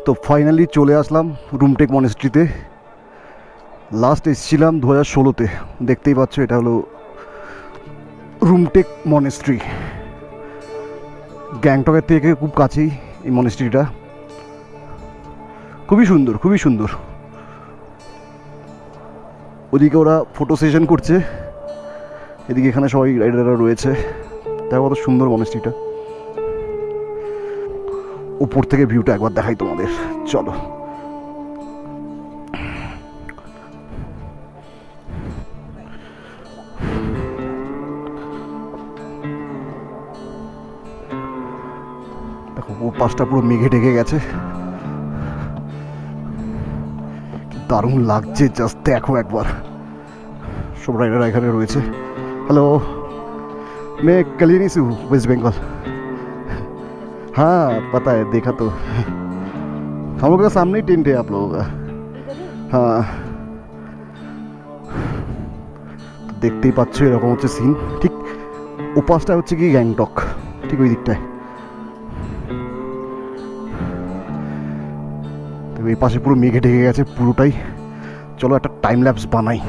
তো ফাইনালি চলে আসলাম রুমটেক মনেস্ট্রিতে। লাস্ট এসেছিলাম 2016-তে। দেখতেই পাচ্ছ এটা হলো রুমটেক মনেস্ট্রি। গ্যাংটকের থেকে খুব কাছেই এই মনেস্ট্রিটা। খুবই সুন্দর, খুবই সুন্দর। ওদিকে ওরা ফটো সেশন করছে, এদিকে এখানে সবাই রাইডাররা রয়েছে। দেখো কত সুন্দর মনেস্ট্রিটা। উপর থেকে ভিউটা একবার দেখাই তোমাদের, চলো। দেখো ও পাশটা পুরো মেঘে ঢেকে গেছে, দারুণ লাগছে। জাস্ট দেখো একবার, সব রাইডাররা এখানে রয়েছে। हेलो, मैं कलिनी से हूँ, वेस्ट बंगाल। हाँ पता है, देखा तो। हम लोग का सामने ही टेंट है आप लोगों का। हाँ, তো দেখতেই পাচ্ছ এরকম হচ্ছে সিন। ঠিক ওপাশটা হচ্ছে কি গ্যাংটক, ঠিক ওই দিকটায়। তো এই পাশে পুরো মেঘে ঢেকে গেছে পুরোটাই। চলো একটা টাইম ল্যাপস বানাই।